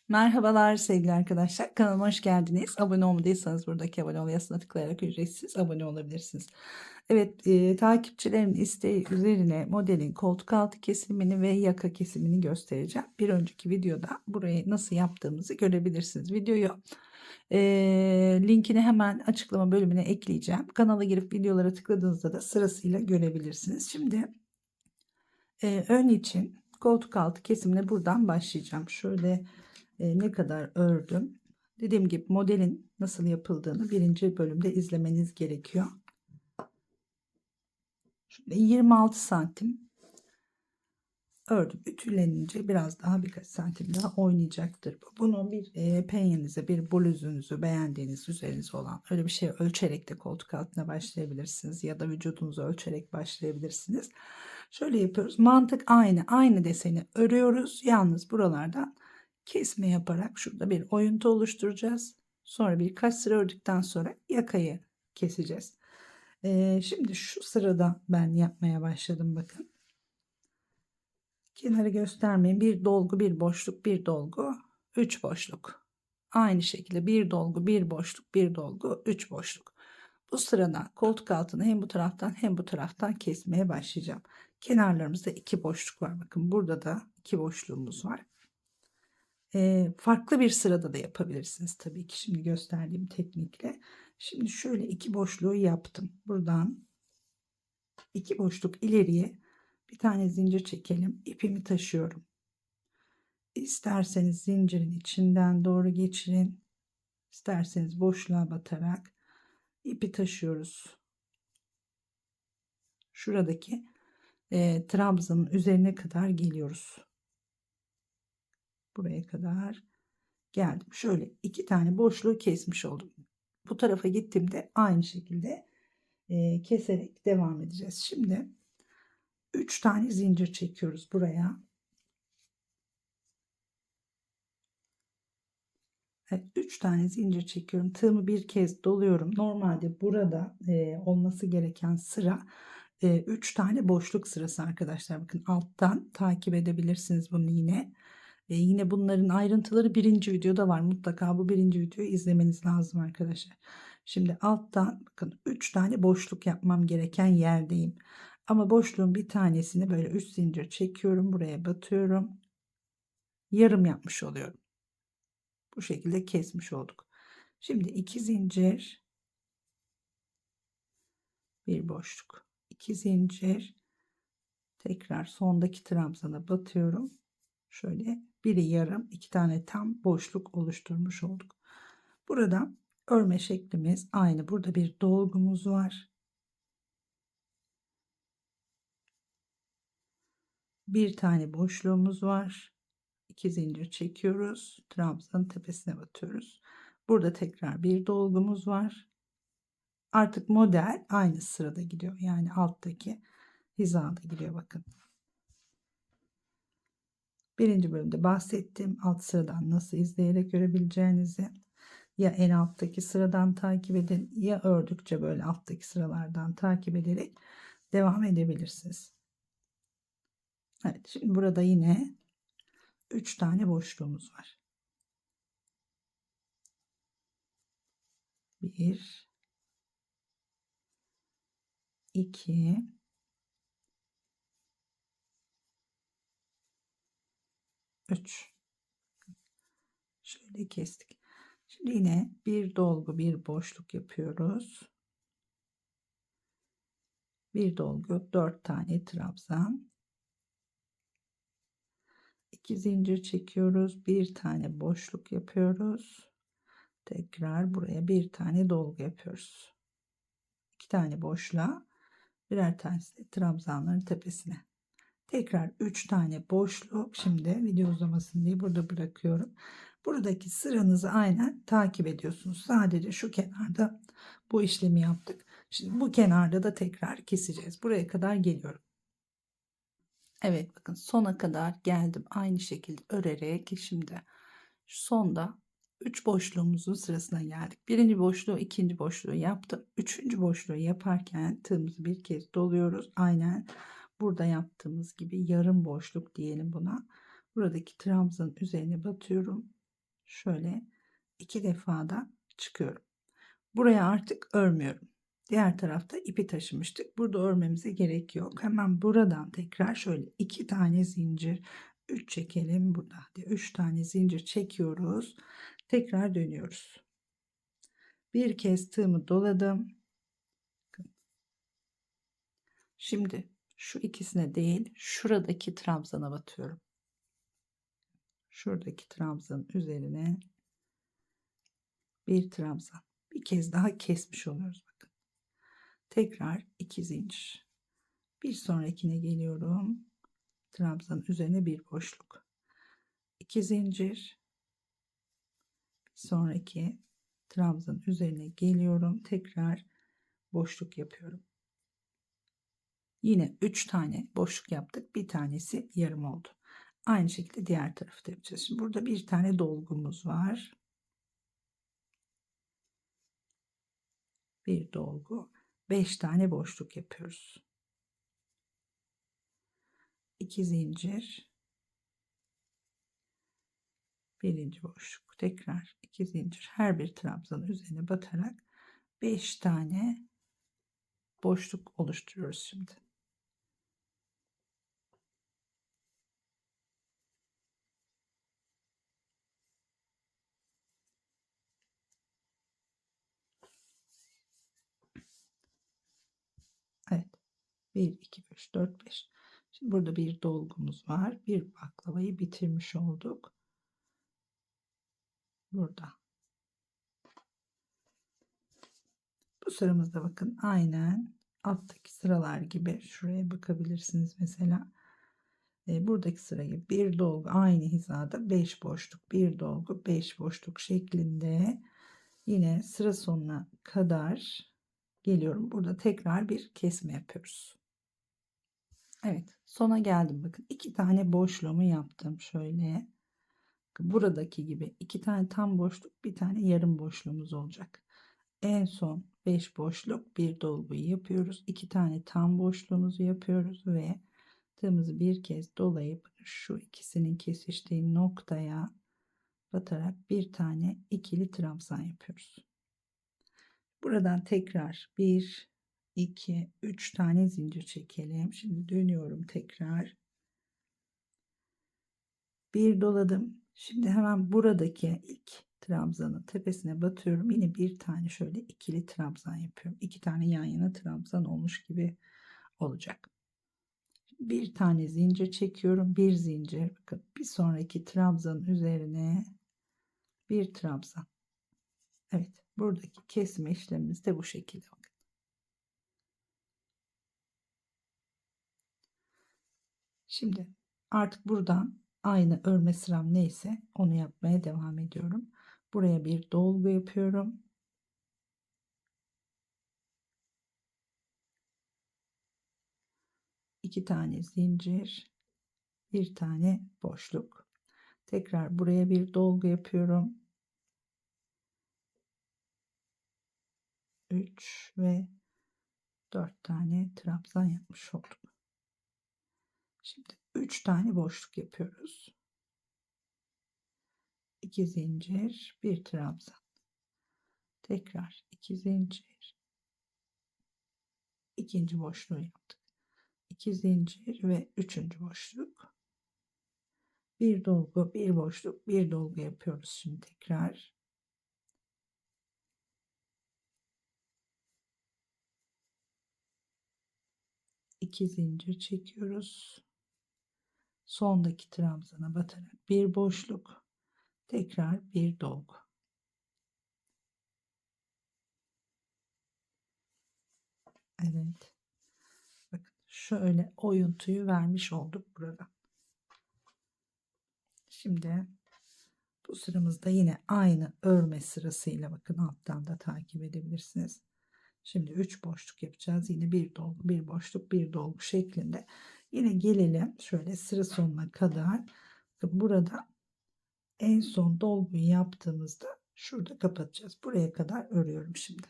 Merhabalar sevgili arkadaşlar. Kanalıma hoş geldiniz. Abone olmadıysanız buradaki abone ol yazısına tıklayarak ücretsiz abone olabilirsiniz. Evet, takipçilerin isteği üzerine modelin koltuk altı kesimini ve yaka kesimini göstereceğim. Bir önceki videoda burayı nasıl yaptığımızı görebilirsiniz. Videoyu linkini hemen açıklama bölümüne ekleyeceğim. Kanala girip videolara tıkladığınızda da sırasıyla görebilirsiniz. Şimdi ön için koltuk altı kesimine buradan başlayacağım. Şöyle ne kadar ördüm. Dediğim gibi modelin nasıl yapıldığını birinci bölümde izlemeniz gerekiyor. Şöyle 26 santim ördüm. Ütülenince biraz daha birkaç santim daha oynayacaktır. Bunu bir penyenize, bir bluzunuzu beğendiğiniz üzerinize olan öyle bir şey ölçerek de koltuk altına başlayabilirsiniz. Ya da vücudunuzu ölçerek başlayabilirsiniz. Şöyle yapıyoruz. Mantık aynı. Aynı deseni örüyoruz. Yalnız buralardan kesme yaparak şurada bir oyuntu oluşturacağız. Sonra birkaç sıra ördükten sonra yakayı keseceğiz. Şimdi şu sırada ben yapmaya başladım, bakın. Kenarı göstermeyin. Bir dolgu, bir boşluk, bir dolgu, 3 boşluk. Aynı şekilde bir dolgu, bir boşluk, bir dolgu, 3 boşluk. Bu sırada koltuk altını hem bu taraftan hem bu taraftan kesmeye başlayacağım. Kenarlarımızda 2 boşluk var. Bakın burada da 2 boşluğumuz var. Farklı bir sırada da yapabilirsiniz tabii ki, şimdi gösterdiğim teknikle. Şimdi şöyle 2 boşluğu yaptım. Buradan 2 boşluk ileriye bir tane zincir çekelim. İpimi taşıyorum. İsterseniz zincirin içinden doğru geçirin. İsterseniz boşluğa batarak ipi taşıyoruz. Şuradaki trabzanın üzerine kadar geliyoruz. Buraya kadar geldim. Şöyle 2 tane boşluğu kesmiş oldum. Bu tarafa gittiğimde aynı şekilde keserek devam edeceğiz. Şimdi 3 tane zincir çekiyoruz buraya. Evet, 3 tane zincir çekiyorum. Tığımı bir kez doluyorum. Normalde burada olması gereken sıra 3 tane boşluk sırası arkadaşlar. Bakın alttan takip edebilirsiniz bunu yine. Yine bunların ayrıntıları birinci videoda var. Mutlaka bu birinci videoyu izlemeniz lazım arkadaşlar. Şimdi alttan bakın 3 tane boşluk yapmam gereken yerdeyim. Ama boşluğun bir tanesini böyle 3 zincir çekiyorum. Buraya batıyorum. Yarım yapmış oluyorum. Bu şekilde kesmiş olduk. Şimdi 2 zincir, bir boşluk, 2 zincir, tekrar sondaki trabzana batıyorum. Şöyle biri yarım, 2 tane tam boşluk oluşturmuş olduk. Burada örme şeklimiz aynı. Burada bir dolgumuz var. Bir tane boşluğumuz var. 2 zincir çekiyoruz. Trabzanın tepesine batıyoruz. Burada tekrar bir dolgumuz var. Artık model aynı sırada gidiyor. Yani alttaki hizada gidiyor, bakın. Birinci bölümde bahsettim. Alt sıradan nasıl izleyerek görebileceğinizi. Ya en alttaki sıradan takip edin, ya ördükçe böyle alttaki sıralardan takip ederek devam edebilirsiniz. Evet, şimdi burada yine 3 tane boşluğumuz var. 1 2 3. Şöyle kestik. Şimdi yine bir dolgu, bir boşluk yapıyoruz. Bir dolgu, 4 tane trabzan. 2 zincir çekiyoruz. Bir tane boşluk yapıyoruz. Tekrar buraya bir tane dolgu yapıyoruz. 2 tane boşluğa, birer tanesi de trabzanların tepesine. Tekrar 3 tane boşluk. Şimdi video uzamasın diye burada bırakıyorum. Buradaki sıranızı aynen takip ediyorsunuz. Sadece şu kenarda bu işlemi yaptık. Şimdi bu kenarda da tekrar keseceğiz. Buraya kadar geliyorum. Evet, bakın sona kadar geldim. Aynı şekilde örerek şimdi şu sonda 3 boşluğumuzun sırasına geldik. Birinci boşluğu, ikinci boşluğu yaptım. Üçüncü boşluğu yaparken tığımızı bir kez doluyoruz. Aynen burada yaptığımız gibi yarım boşluk diyelim buna. Buradaki trabzanın üzerine batıyorum. şöyle 2 defa da çıkıyorum. Buraya artık örmüyorum. Diğer tarafta ipi taşımıştık. Burada örmemize gerek yok. Hemen buradan tekrar şöyle 2 tane zincir, 3 çekelim burada. 3 tane zincir çekiyoruz. Tekrar dönüyoruz. Bir kez tığımı doladım. Şimdi şu ikisine değil, şuradaki trabzana batıyorum. Şuradaki trabzanın üzerine bir trabzan. Bir kez daha kesmiş oluyoruz bakın. Tekrar 2 zincir. Bir sonrakine geliyorum. Trabzanın üzerine bir boşluk. 2 zincir. Bir sonraki trabzanın üzerine geliyorum. Tekrar boşluk yapıyorum. Yine 3 tane boşluk yaptık. Bir tanesi yarım oldu. Aynı şekilde diğer tarafı da yapacağız. Şimdi burada bir tane dolgumuz var. Bir dolgu. 5 tane boşluk yapıyoruz. 2 zincir. Birinci boşluk. Tekrar 2 zincir. Her bir trabzanın üzerine batarak 5 tane boşluk oluşturuyoruz şimdi. Evet. 1, 2, 3, 4, 5. Şimdi burada bir dolgumuz var. Bir baklavayı bitirmiş olduk. Burada. Bu sıramızda bakın aynen alttaki sıralar gibi şuraya bakabilirsiniz mesela. Buradaki sıra gibi bir dolgu aynı hizada 5 boşluk, bir dolgu 5 boşluk şeklinde yine sıra sonuna kadar geliyorum. Burada tekrar bir kesme yapıyoruz. Evet, sona geldim. Bakın 2 tane boşluğumu yaptım şöyle. Buradaki gibi 2 tane tam boşluk, bir tane yarım boşluğumuz olacak. En son 5 boşluk bir dolguyu yapıyoruz. 2 tane tam boşluğumuzu yapıyoruz ve tığımızı bir kez dolayıp şu ikisinin kesiştiği noktaya batarak bir tane ikili trabzan yapıyoruz. Buradan tekrar 1, 2, 3 tane zincir çekelim. Şimdi dönüyorum tekrar. Bir doladım. Şimdi hemen buradaki ilk trabzanın tepesine batıyorum. Yine bir tane şöyle ikili trabzan yapıyorum. 2 tane yan yana trabzan olmuş gibi olacak. Bir tane zincir çekiyorum. Bir zincir. Bakın bir sonraki trabzanın üzerine bir trabzan. Evet, buradaki kesme işlemimiz de bu şekilde. Bakın. Şimdi artık buradan aynı örme sıram neyse onu yapmaya devam ediyorum. Buraya bir dolgu yapıyorum. 2 tane zincir, bir tane boşluk. Tekrar buraya bir dolgu yapıyorum. 3 ve 4 tane trabzan yapmış olduk. Şimdi 3 tane boşluk yapıyoruz. 2 zincir, bir trabzan. Tekrar 2 zincir. İkinci boşluğu yaptık. 2 zincir ve üçüncü boşluk. Bir dolgu, bir boşluk, bir dolgu yapıyoruz şimdi tekrar. İki zincir çekiyoruz. Sondaki trabzana batarak bir boşluk, tekrar bir dolgu. Evet. Bakın şöyle oyuntuyu vermiş olduk burada. Şimdi bu sıramızda yine aynı örme sırasıyla bakın alttan da takip edebilirsiniz. Şimdi 3 boşluk yapacağız. Yine bir dolgu, bir boşluk, bir dolgu şeklinde. Yine gelelim şöyle sıra sonuna kadar. Burada en son dolguyu yaptığımızda şurada kapatacağız. Buraya kadar örüyorum şimdi.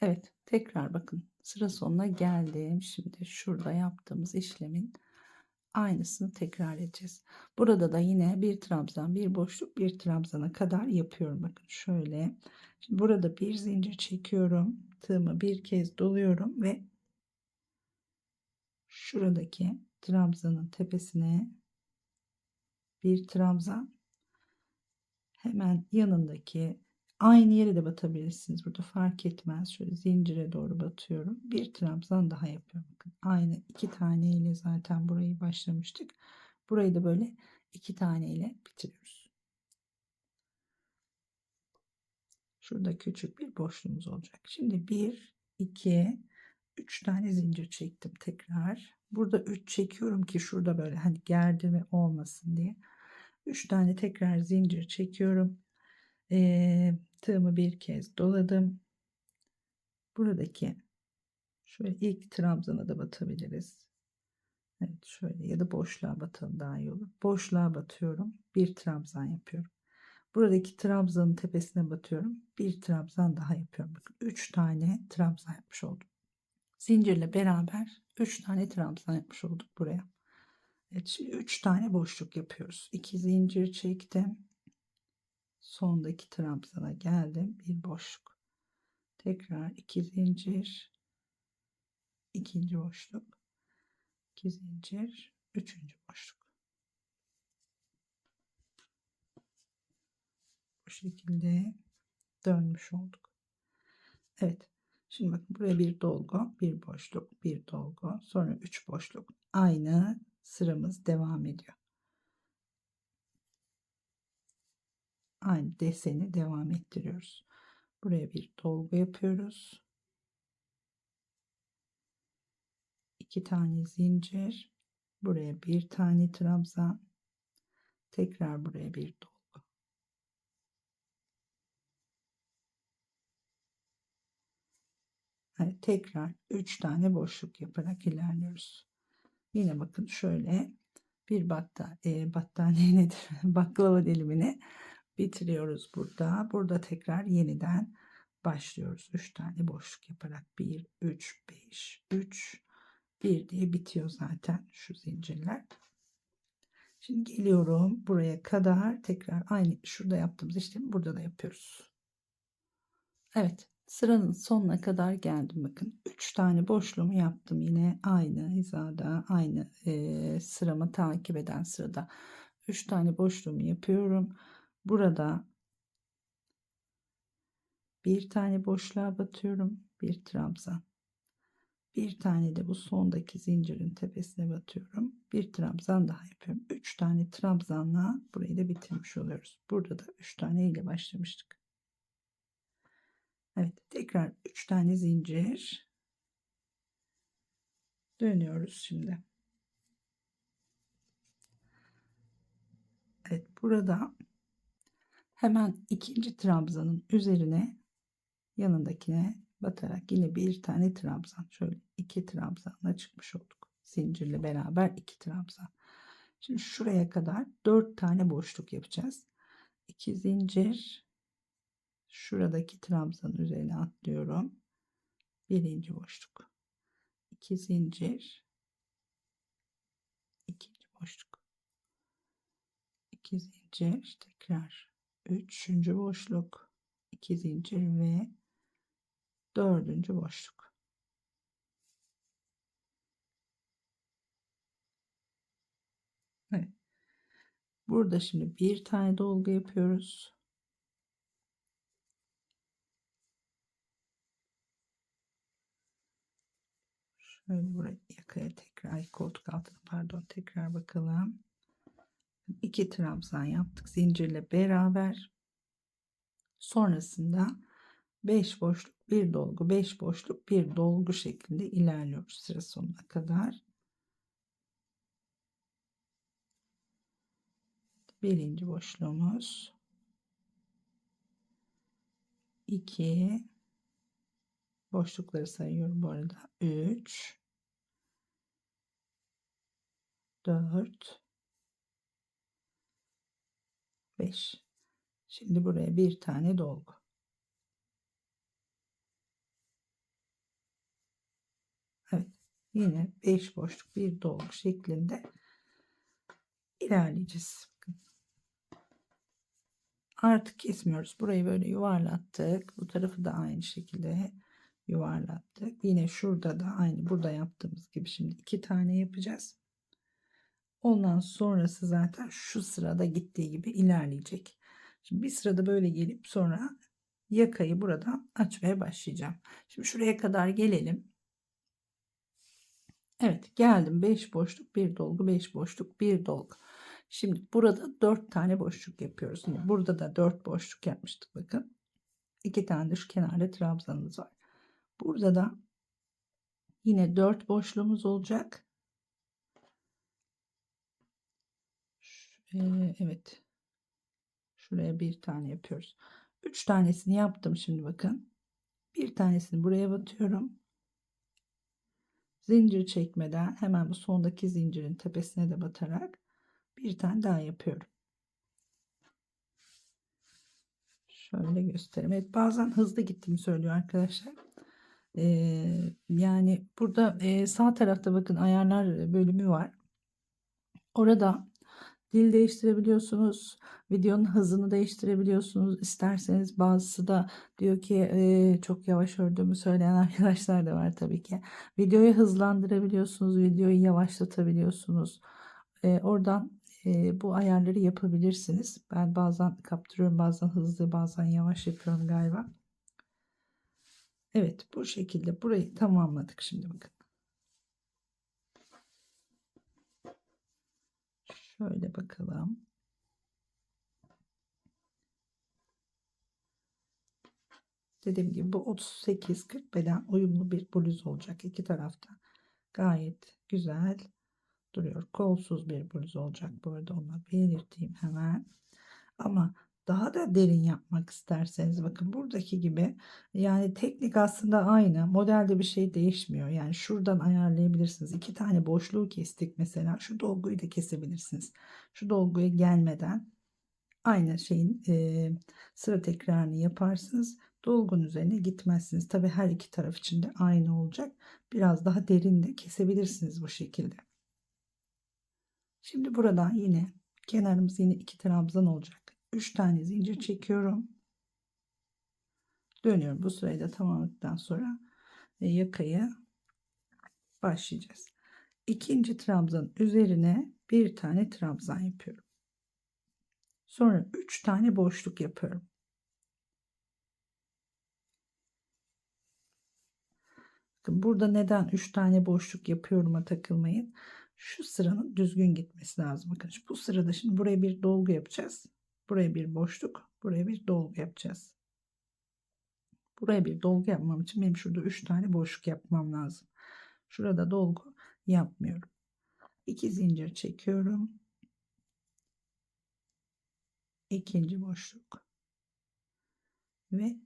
Evet, tekrar bakın sıra sonuna geldim. Şimdi şurada yaptığımız işlemin Aynısını tekrar edeceğiz. Burada da yine bir trabzan, bir boşluk, bir trabzana kadar yapıyorum. Bakın şöyle. Şimdi burada bir zincir çekiyorum. Tığımı bir kez doluyorum ve şuradaki trabzanın tepesine bir trabzan, hemen yanındaki aynı yere de batabilirsiniz. Burada fark etmez. Şöyle zincire doğru batıyorum. Bir trabzan daha yapıyorum. Bakın aynı iki tane ile zaten burayı başlamıştık. Burayı da böyle iki tane ile bitiriyoruz. Şurada küçük bir boşluğumuz olacak. Şimdi 1, 2, 3 tane zincir çektim tekrar. Burada 3 çekiyorum ki şurada böyle hani gerdirme olmasın diye. 3 tane tekrar zincir çekiyorum. Tığımı bir kez doladım. Buradaki şöyle ilk trabzana da batabiliriz. Evet şöyle ya da boşluğa batalım daha iyi olur. Boşluğa batıyorum. Bir trabzan yapıyorum. Buradaki trabzanın tepesine batıyorum. Bir trabzan daha yapıyorum. Bakın 3 tane trabzan yapmış oldum. Zincirle beraber 3 tane trabzan yapmış olduk buraya. Evet, şimdi 3 tane boşluk yapıyoruz. 2 zincir çektim. Sondaki trabzana geldim. Bir boşluk. Tekrar 2 zincir. İkinci boşluk. 2 zincir. Üçüncü boşluk. Bu şekilde dönmüş olduk. Evet. Şimdi bakın buraya bir dolgu, bir boşluk, bir dolgu, sonra 3 boşluk. Aynı sıramız devam ediyor. Aynı deseni devam ettiriyoruz. Buraya bir dolgu yapıyoruz. 2 tane zincir. Buraya bir tane trabzan. Tekrar buraya bir dolgu. Evet, tekrar 3 tane boşluk yaparak ilerliyoruz. Yine bakın şöyle bir battaniye nedir? Baklava dilimini bitiriyoruz burada. Burada tekrar yeniden başlıyoruz. 3 tane boşluk yaparak 1, 3, 5, 3, 1 diye bitiyor zaten şu zincirler. Şimdi geliyorum buraya kadar tekrar aynı şurada yaptığımız işlemi burada da yapıyoruz. Evet, sıranın sonuna kadar geldim. Bakın 3 tane boşluğumu yaptım yine aynı hizada, aynı sıramı takip eden sırada 3 tane boşluğumu yapıyorum. Burada bir tane boşluğa batıyorum, bir trabzan. Bir tane de bu sondaki zincirin tepesine batıyorum. Bir trabzan daha yapıyorum. 3 tane trabzanla burayı da bitirmiş oluyoruz. Burada da 3 tane ile başlamıştık. Evet, tekrar 3 tane zincir dönüyoruz şimdi. Evet, burada hemen ikinci trabzanın üzerine yanındakine batarak yine bir tane trabzan, şöyle 2 trabzanla çıkmış olduk. Zincirle beraber 2 trabzan. Şimdi şuraya kadar 4 tane boşluk yapacağız. 2 zincir, şuradaki trabzanın üzerine atlıyorum. Birinci boşluk. 2 zincir, ikinci boşluk. 2 zincir, tekrar üçüncü boşluk, 2 zincir ve dördüncü boşluk. Evet. Burada şimdi bir tane dolgu yapıyoruz. Şöyle buraya yakaya tekrar koltuk altına pardon tekrar bakalım. 2 trabzan yaptık zincirle beraber. Sonrasında 5 boşluk bir dolgu, 5 boşluk bir dolgu şeklinde ilerliyoruz sıra sonuna kadar. Birinci boşluğumuz 2 boşlukları sayıyorum bu arada. 3 4 5. Şimdi buraya bir tane dolgu. Evet. Yine 5 boşluk bir dolgu şeklinde ilerleyeceğiz. Artık kesmiyoruz. Burayı böyle yuvarlattık. Bu tarafı da aynı şekilde yuvarlattık. Yine şurada da aynı burada yaptığımız gibi şimdi 2 tane yapacağız. Ondan sonrası zaten şu sırada gittiği gibi ilerleyecek. Şimdi bir sırada böyle gelip sonra yakayı buradan açmaya başlayacağım. Şimdi şuraya kadar gelelim. Evet, geldim. 5 boşluk, bir dolgu, 5 boşluk, bir dolgu. Şimdi burada 4 tane boşluk yapıyoruz. Şimdi burada da 4 boşluk yapmıştık bakın. 2 tane de şu kenarda trabzanımız var. Burada da yine 4 boşluğumuz olacak. Evet. Şuraya bir tane yapıyoruz. 3 tanesini yaptım şimdi bakın. Bir tanesini buraya batıyorum. Zincir çekmeden hemen bu sondaki zincirin tepesine de batarak bir tane daha yapıyorum. Şöyle göstereyim. Evet, bazen hızlı gittiğimi söylüyor arkadaşlar. Yani burada sağ tarafta bakın ayarlar bölümü var. Orada dil değiştirebiliyorsunuz. Videonun hızını değiştirebiliyorsunuz. İsterseniz bazısı da diyor ki çok yavaş ördüğümü söyleyen arkadaşlar da var tabii ki. Videoyu hızlandırabiliyorsunuz. Videoyu yavaşlatabiliyorsunuz. Oradan bu ayarları yapabilirsiniz. Ben bazen kaptırıyorum, bazen hızlı, bazen yavaş yapıyorum galiba. Evet, bu şekilde burayı tamamladık. Şimdi bakın. Şöyle bakalım. Dediğim gibi bu 38-40 beden uyumlu bir bluz olacak. İki tarafta gayet güzel duruyor. Kolsuz bir bluz olacak. Bu arada onu belirteyim hemen. Ama daha da derin yapmak isterseniz bakın buradaki gibi, yani teknik aslında aynı. Modelde bir şey değişmiyor. Yani şuradan ayarlayabilirsiniz. 2 tane boşluğu kestik mesela. Şu dolguyu da kesebilirsiniz. Şu dolguya gelmeden aynı şeyin sıra tekrarını yaparsınız. Dolgunun üzerine gitmezsiniz. Tabi her iki taraf için de aynı olacak. Biraz daha derin de kesebilirsiniz bu şekilde. Şimdi buradan yine kenarımız yine 2 trabzan olacak. 3 tane zincir çekiyorum. Dönüyorum. Bu sırayı da tamamladıktan sonra yakaya başlayacağız. İkinci trabzan üzerine bir tane trabzan yapıyorum. Sonra 3 tane boşluk yapıyorum. Burada neden 3 tane boşluk yapıyorum'a takılmayın. Şu sıranın düzgün gitmesi lazım. Bakın bu sırada şimdi buraya bir dolgu yapacağız. Buraya bir boşluk, buraya bir dolgu yapacağız. Buraya bir dolgu yapmam için benim şurada 3 tane boşluk yapmam lazım. Şurada dolgu yapmıyorum. 2 zincir çekiyorum. İkinci boşluk ve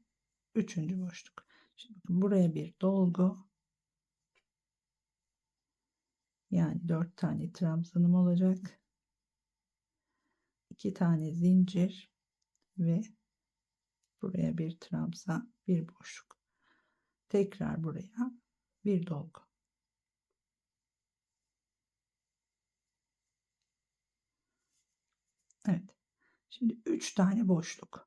üçüncü boşluk. Şimdi bakın buraya bir dolgu, yani 4 tane trabzanım olacak. 2 tane zincir ve buraya bir trabzan, bir boşluk. Tekrar buraya bir dolgu. Evet. Şimdi 3 tane boşluk.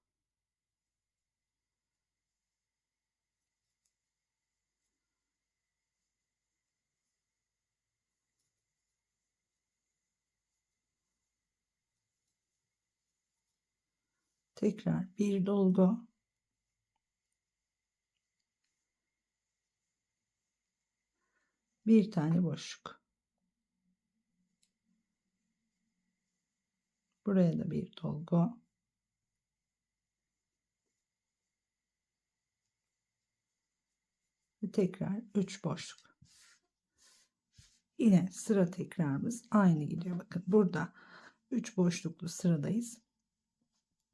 Tekrar bir dolgu. Bir tane boşluk. Buraya da bir dolgu. Ve tekrar 3 boşluk. Yine sıra tekrarımız aynı gidiyor. Bakın burada 3 boşluklu sıradayız.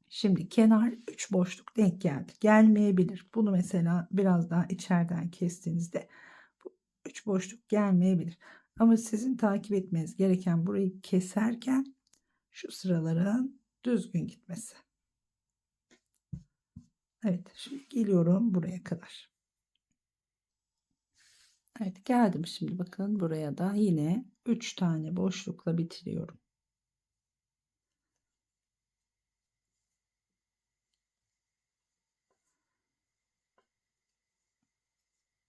Şimdi kenar 3 boşluk denk geldi. Gelmeyebilir. Bunu mesela biraz daha içeriden kestiğinizde bu 3 boşluk gelmeyebilir. Ama sizin takip etmeniz gereken burayı keserken şu sıraların düzgün gitmesi. Evet, şimdi geliyorum buraya kadar. Evet, geldim şimdi bakın buraya da yine 3 tane boşlukla bitiriyorum.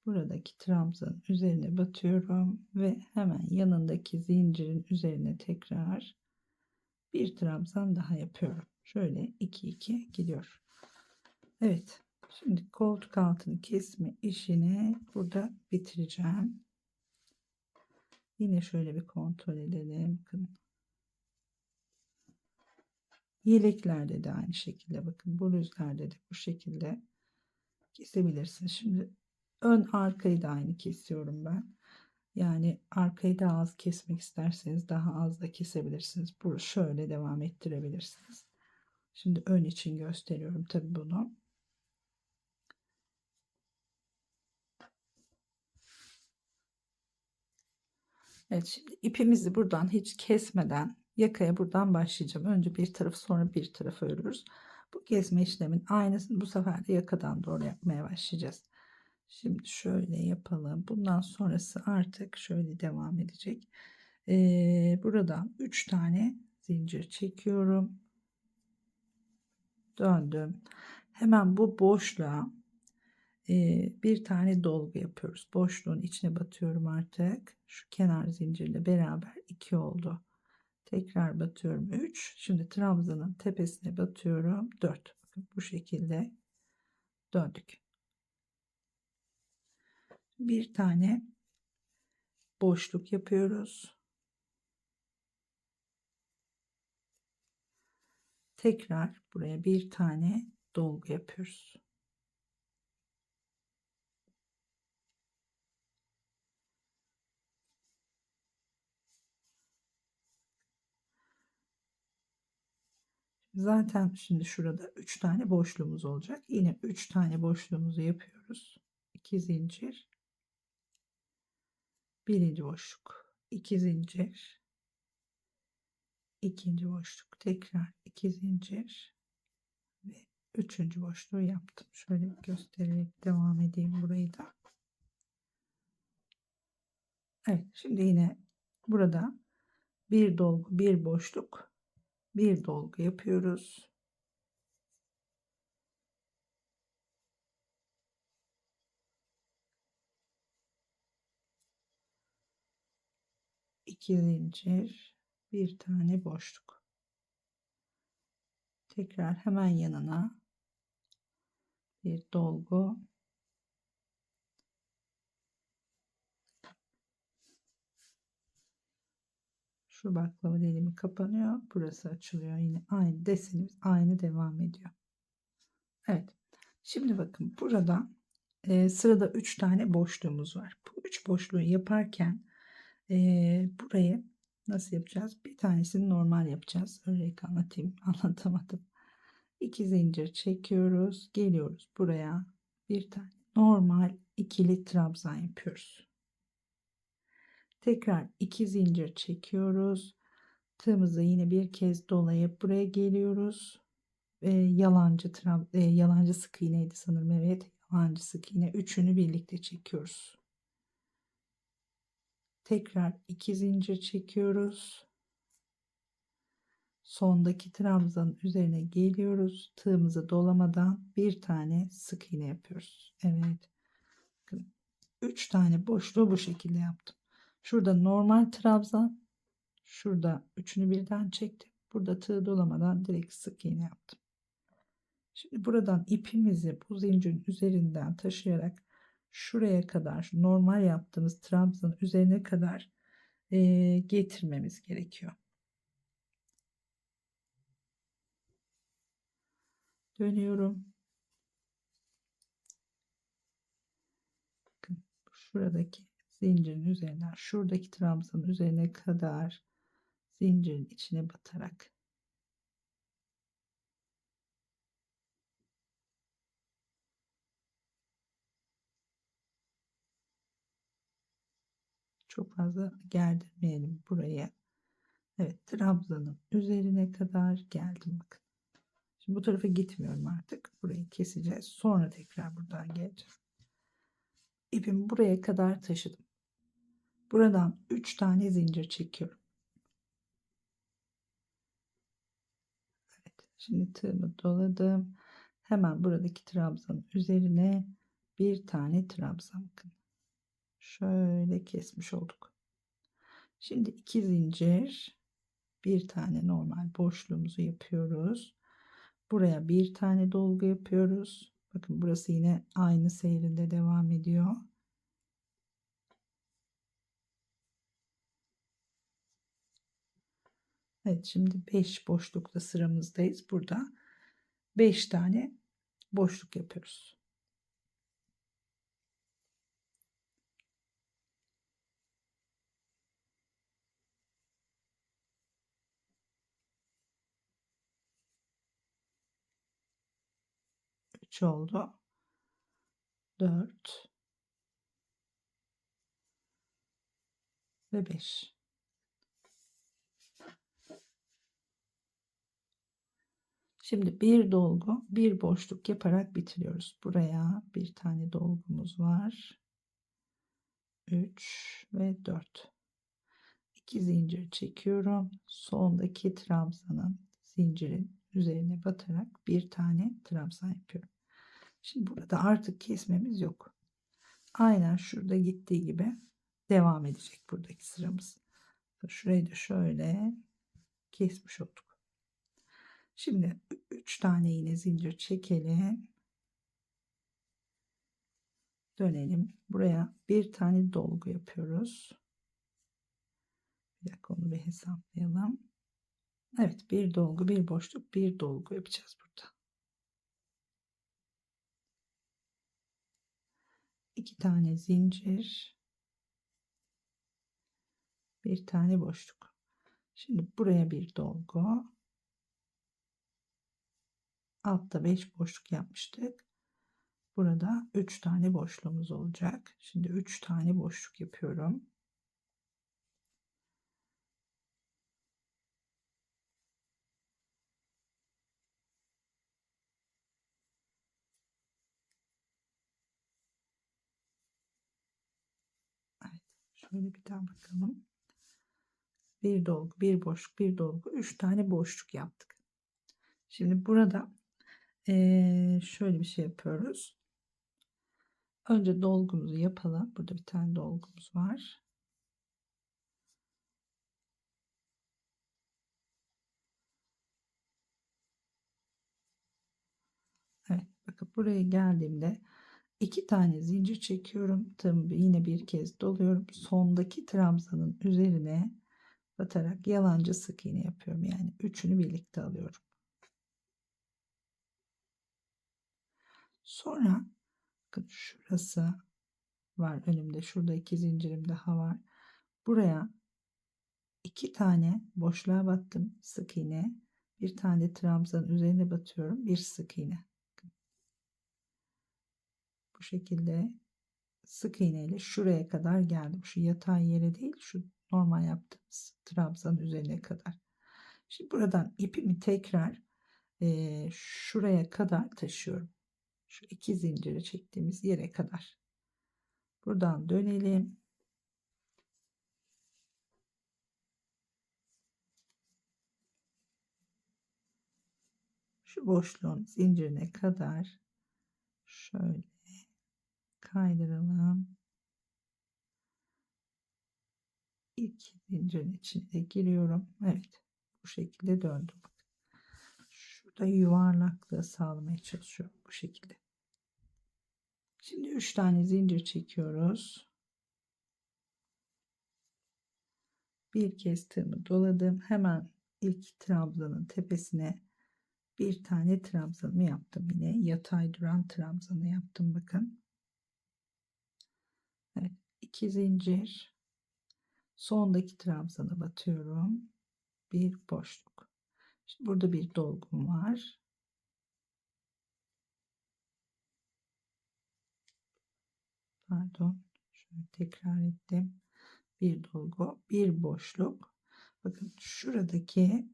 buradaki trabzanın üzerine batıyorum ve hemen yanındaki zincirin üzerine tekrar bir trabzan daha yapıyorum. Şöyle 2 2 gidiyor. Evet. Şimdi koltuk altını kesme işini burada bitireceğim. Yine şöyle bir kontrol edelim. Bakın. Yeleklerde de aynı şekilde, bakın bluzlarda de bu şekilde kesebilirsiniz. Şimdi ön arkayı da aynı kesiyorum ben. Yani arkayı da az kesmek isterseniz daha az da kesebilirsiniz. Bunu şöyle devam ettirebilirsiniz. Şimdi ön için gösteriyorum tabii bunu. Evet, şimdi ipimizi buradan hiç kesmeden yakaya buradan başlayacağım. Önce bir tarafı sonra bir tarafı örüyoruz. Bu kesme işlemin aynısını bu sefer de yakadan doğru yapmaya başlayacağız. Şimdi şöyle yapalım. Bundan sonrası artık şöyle devam edecek. Buradan 3 tane zincir çekiyorum. Döndüm. Hemen bu boşluğa bir tane dolgu yapıyoruz. Boşluğun içine batıyorum artık. Şu kenar zincirle beraber 2 oldu. Tekrar batıyorum 3. Şimdi trabzanın tepesine batıyorum 4. Bakın bu şekilde döndük. Bir tane boşluk yapıyoruz. Tekrar buraya bir tane dolgu yapıyoruz. Zaten şimdi şurada 3 tane boşluğumuz olacak. Yine 3 tane boşluğumuzu yapıyoruz. 2 zincir. Birinci boşluk. 2 zincir. İkinci boşluk. Tekrar 2 zincir. Ve üçüncü boşluğu yaptım. Şöyle göstererek devam edeyim burayı da. Evet, şimdi yine burada bir dolgu, bir boşluk, bir dolgu yapıyoruz. İki zincir, bir tane boşluk. Tekrar hemen yanına bir dolgu. Şu baklava dilimi kapanıyor. Burası açılıyor. Yine aynı desenimiz aynı devam ediyor. Evet. Şimdi bakın burada sırada 3 tane boşluğumuz var. Bu 3 boşluğu yaparken burayı nasıl yapacağız? Bir tanesini normal yapacağız. Örnek anlatayım. Anlatamadım. 2 zincir çekiyoruz. Geliyoruz buraya. Bir tane normal ikili trabzan yapıyoruz. Tekrar 2 zincir çekiyoruz. Tığımızı yine bir kez dolayıp buraya geliyoruz. Yalancı sık iğneydi sanırım. Evet, yalancı sık iğne. Üçünü birlikte çekiyoruz. Tekrar 2 zincir çekiyoruz. Sondaki trabzanın üzerine geliyoruz. Tığımızı dolamadan bir tane sık iğne yapıyoruz. Evet. 3 tane boşluğu bu şekilde yaptım. Şurada normal trabzan, şurada üçünü birden çektim. Burada tığ dolamadan direkt sık iğne yaptım. Şimdi buradan ipimizi bu zincirin üzerinden taşıyarak şuraya kadar normal yaptığımız trabzanın üzerine kadar getirmemiz gerekiyor. Dönüyorum. Bakın şuradaki zincirin üzerinden şuradaki trabzanın üzerine kadar zincirin içine batarak çok fazla gerdirmeyelim buraya. Evet, trabzanın üzerine kadar geldim bakın. Şimdi bu tarafa gitmiyorum artık. Burayı keseceğiz. Sonra tekrar buradan geleceğim. İpimi buraya kadar taşıdım. Buradan 3 tane zincir çekiyorum. Evet, şimdi tığımı doladım. Hemen buradaki trabzanın üzerine bir tane trabzan, bakın. şöyle kesmiş olduk. Şimdi 2 zincir, bir tane normal boşluğumuzu yapıyoruz. Buraya bir tane dolgu yapıyoruz. Bakın burası yine aynı seyrinde devam ediyor. Evet, şimdi 5 boşlukta sıramızdayız. Burada 5 tane boşluk yapıyoruz. Üç oldu. 4 ve 5. Şimdi bir dolgu, bir boşluk yaparak bitiriyoruz. Buraya bir tane dolgumuz var. 3 ve 4. 2 zincir çekiyorum. Sondaki trabzanın zincirin üzerine batarak bir tane trabzan yapıyorum. Şimdi burada artık kesmemiz yok. Aynen şurada gittiği gibi devam edecek buradaki sıramız. Şurayı da şöyle kesmiş olduk. Şimdi 3 tane yine zincir çekelim. Dönelim. Buraya bir tane dolgu yapıyoruz. Bir dakika, onu bir hesaplayalım. Evet, bir dolgu, bir boşluk, bir dolgu yapacağız burada. 2 tane zincir, bir tane boşluk. Şimdi buraya bir dolgu. Altta 5 boşluk yapmıştık. Burada 3 tane boşluğumuz olacak. Şimdi 3 tane boşluk yapıyorum. Evet, şöyle bir daha bakalım. Bir dolgu, bir boşluk, bir dolgu, 3 tane boşluk yaptık. Şimdi burada şöyle bir şey yapıyoruz. Önce dolgumuzu yapalım. Burada bir tane dolgumuz var. Evet, bakın buraya geldiğimde 2 tane zincir çekiyorum. Tığımı yine bir kez doluyorum. Sondaki trabzanın üzerine batarak yalancı sık iğne yapıyorum. Yani üçünü birlikte alıyorum. Sonra bakın şurası var önümde. Şurada 2 zincirim daha var. Buraya 2 tane boşluğa battım, sık iğne. Bir tane trabzanın üzerine batıyorum. Bir sık iğne. Bu şekilde sık iğne ile şuraya kadar geldim. Şu yatay yere değil, şu normal yaptığımız trabzanın üzerine kadar. Şimdi buradan ipimi tekrar şuraya kadar taşıyorum. Şu 2 zinciri çektiğimiz yere kadar. Buradan dönelim. Şu boşluğun zincirine kadar şöyle kaydıralım. İlk zincirin içine giriyorum. Evet, bu şekilde döndüm. Şurada yuvarlaklığı sağlamaya çalışıyorum bu şekilde. Şimdi 3 tane zincir çekiyoruz. Bir kez tığımı doladım. Hemen ilk trabzanın tepesine bir tane trabzanımı yaptım. Yine yatay duran trabzanı yaptım. Bakın. Evet, 2 zincir. Sondaki trabzana batıyorum. Bir boşluk. Şimdi burada bir dolgum var. Pardon. Şöyle tekrar ettim. Bir dolgu, bir boşluk. Bakın şuradaki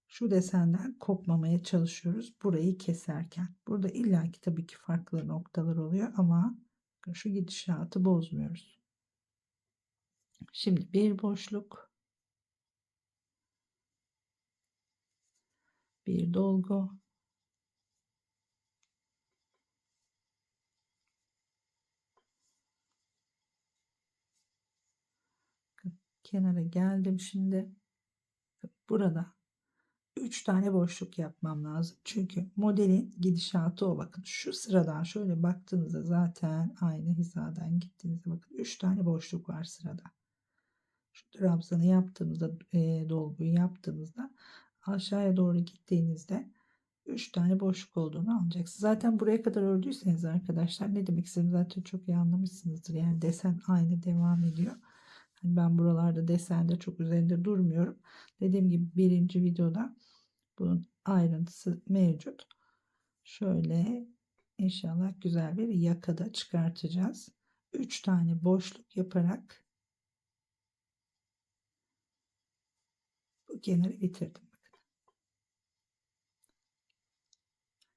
şu desenden kopmamaya çalışıyoruz burayı keserken. Burada illaki tabii ki farklı noktalar oluyor ama şu gidişatı bozmuyoruz. Şimdi bir boşluk, bir dolgu, kenara geldim. Şimdi burada 3 tane boşluk yapmam lazım. Çünkü modelin gidişatı o. Bakın şu sıradan şöyle baktığınızda zaten aynı hizadan gittiğinizde bakın 3 tane boşluk var sırada. Şu trabzanı yaptığımızda dolguyu yaptığımızda aşağıya doğru gittiğinizde 3 tane boşluk olduğunu anlayacaksınız. Zaten buraya kadar ördüyseniz arkadaşlar ne demek istediğimi zaten çok iyi anlamışsınızdır. Yani desen aynı devam ediyor. Hani ben buralarda desende çok üzerinde durmuyorum. Dediğim gibi birinci videoda bunun ayrıntısı mevcut. Şöyle inşallah güzel bir yakada çıkartacağız. 3 tane boşluk yaparak bu kenarı bitirdim.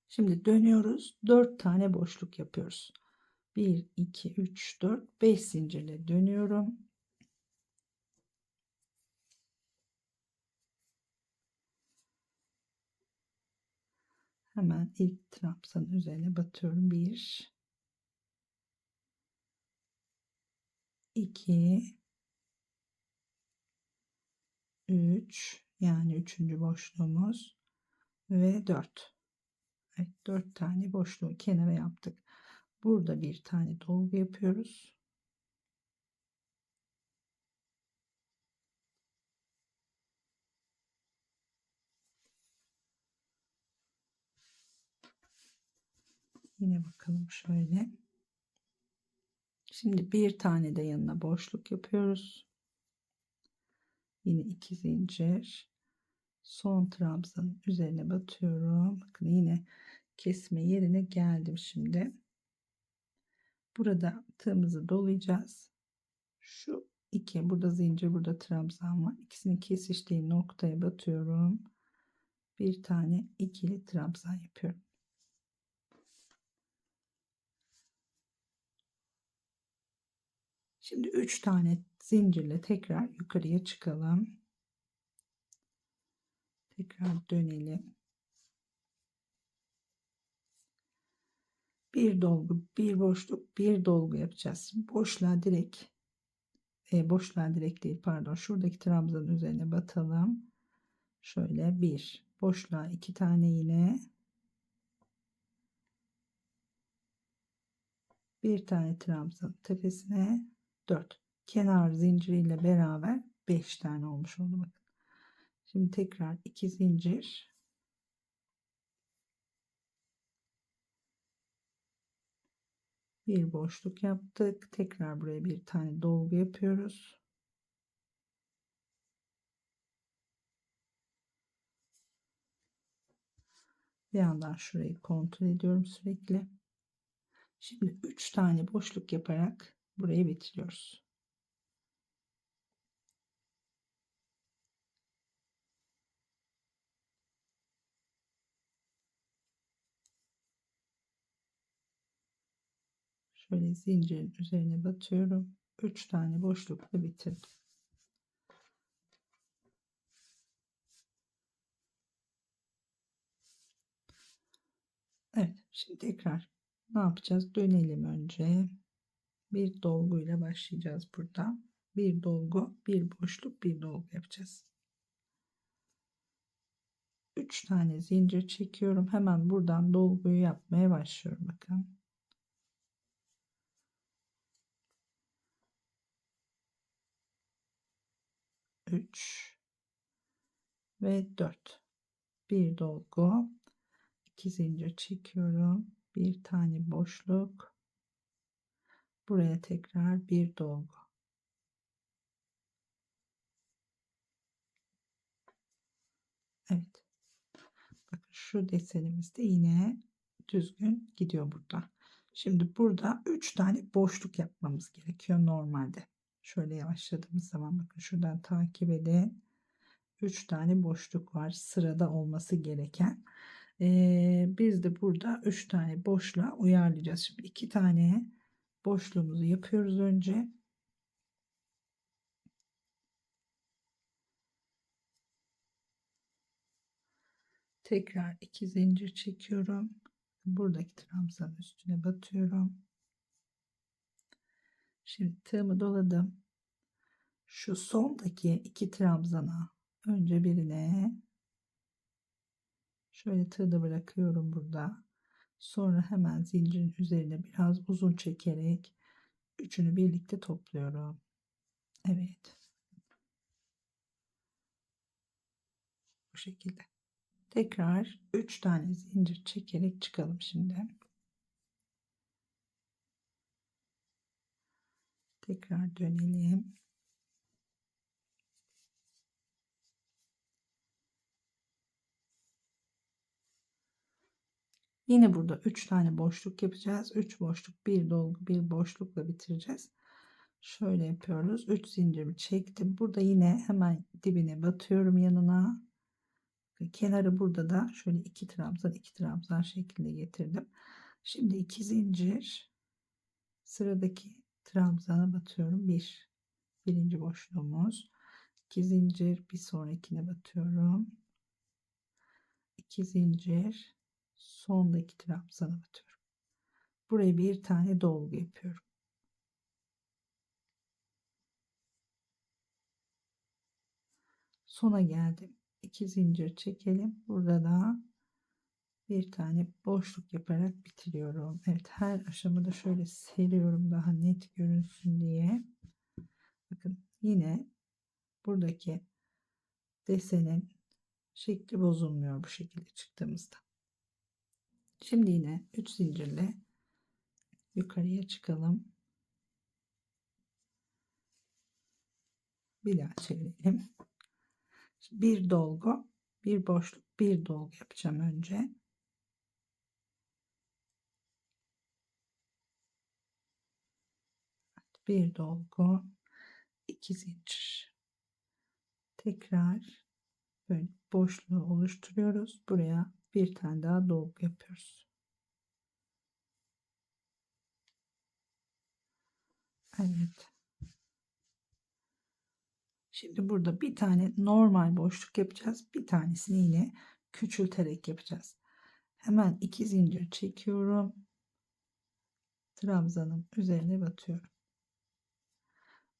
Şimdi dönüyoruz. 4 tane boşluk yapıyoruz. 1, 2, 3, 4, 5 zincirle dönüyorum. Hemen ilk trabzanın üzerine batıyorum. 1, 2, 3, yani üçüncü boşluğumuz ve 4. Evet, 4 tane boşluğu kenara yaptık. Burada bir tane dolgu yapıyoruz. Yine bakalım şöyle. Şimdi bir tane de yanına boşluk yapıyoruz. Yine 2 zincir. Son trabzanın üzerine batıyorum. Bakın yine kesme yerine geldim şimdi. Burada tığımızı dolayacağız. Şu iki, burada zincir, burada trabzan var. İkisini kesiştiği noktaya batıyorum. Bir tane ikili trabzan yapıyorum. Şimdi 3 tane zincirle tekrar yukarıya çıkalım. Tekrar dönelim. Bir dolgu, bir boşluk, bir dolgu yapacağız. Boşluğa direkt değil, pardon, şuradaki trabzanın üzerine batalım. Şöyle bir boşluğa 2 tane iğne, bir tane trabzan tepesine 4 kenar zinciriyle beraber 5 tane olmuş oldu. Bakın. Şimdi tekrar 2 zincir, bir boşluk yaptık. Tekrar buraya bir tane dolgu yapıyoruz. Bir yandan şurayı kontrol ediyorum sürekli. Şimdi 3 tane boşluk yaparak burayı bitiriyoruz. Şöyle zincirin üzerine batıyorum. 3 tane boşlukla bitirdim. Evet, şimdi tekrar ne yapacağız? Dönelim önce. Bir dolguyla başlayacağız burada. Bir dolgu, bir boşluk, bir dolgu yapacağız. 3 tane zincir çekiyorum. Hemen buradan dolguyu yapmaya başlıyorum. Bakın. Üç ve 4. Bir dolgu, 2 zincir çekiyorum. Bir tane boşluk. Buraya tekrar bir dolgu. Evet. Bakın şu desenimiz de yine düzgün gidiyor burada. Şimdi burada 3 tane boşluk yapmamız gerekiyor normalde. Şöyle yavaşladığımız zaman bakın şuradan takip edin. 3 tane boşluk var sırada olması gereken. Biz de burada 3 tane boşluğa uyarlayacağız. Şimdi 2 tane boşluğumuzu yapıyoruz önce. Tekrar 2 zincir çekiyorum. Buradaki trabzanın üstüne batıyorum. Şimdi tığımı doladım. Şu sondaki 2 trabzana önce birine şöyle tığda bırakıyorum burada. Sonra hemen zincirin üzerine biraz uzun çekerek üçünü birlikte topluyorum. Evet. Bu şekilde. Tekrar 3 tane zincir çekerek çıkalım şimdi. Tekrar dönelim. Yine burada 3 tane boşluk yapacağız. 3 boşluk, bir dolgu, bir boşlukla bitireceğiz. Şöyle yapıyoruz. 3 zincirimi çektim. Burada yine hemen dibine batıyorum yanına. Kenarı burada da şöyle 2 trabzan 2 trabzan şeklinde getirdim. Şimdi 2 zincir sıradaki trabzana batıyorum. Birinci boşluğumuz. 2 zincir bir sonrakine batıyorum. 2 zincir sondaki trabzana batıyorum. Buraya bir tane dolgu yapıyorum. Sona geldim. 2 zincir çekelim. Burada da bir tane boşluk yaparak bitiriyorum. Evet, her aşamada şöyle seriyorum daha net görünsün diye. Bakın yine buradaki desenin şekli bozulmuyor bu şekilde çıktığımızda. Şimdi yine 3 zincirle yukarıya çıkalım. Bir daha çevirelim. Bir dolgu, bir boşluk, bir dolgu yapacağım önce. Bir dolgu, 2 zincir. Tekrar böyle boşluğu oluşturuyoruz. Buraya bir tane daha dolgu yapıyoruz. Evet. Şimdi burada bir tane normal boşluk yapacağız. Bir tanesini yine küçülterek yapacağız. Hemen 2 zincir çekiyorum. Trabzanın üzerine batıyorum.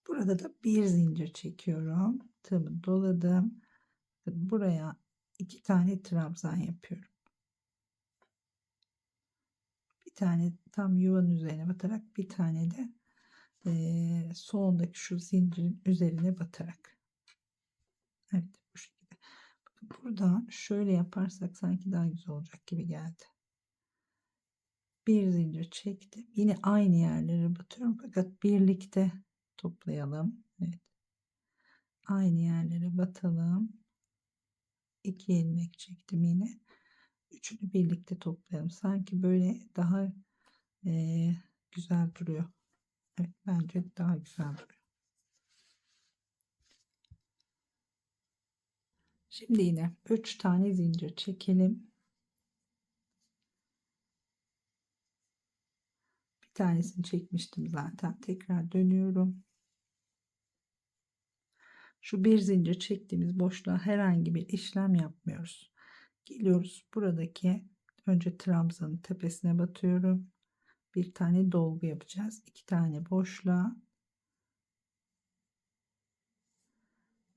Burada da bir zincir çekiyorum. Tığımı doladım. Buraya 2 tane trabzan yapıyorum. Bir tane tam yuvanın üzerine batarak, bir tane de sondaki şu zincirin üzerine batarak. Evet, bu şekilde. Buradan şöyle yaparsak sanki daha güzel olacak gibi geldi. Bir zincir çektim. Yine aynı yerlere batıyorum fakat birlikte toplayalım. Evet. Aynı yerlere batalım. 2 ilmek çektim yine. Üçünü birlikte toplayalım. Sanki böyle daha güzel duruyor. Evet, bence daha güzel duruyor. Şimdi yine 3 tane zincir çekelim. Bir tanesini çekmiştim zaten. Tekrar dönüyorum. Şu bir zincir çektiğimiz boşluğa herhangi bir işlem yapmıyoruz. Geliyoruz buradaki önce trabzanın tepesine batıyorum. Bir tane dolgu yapacağız. 2 tane boşluğa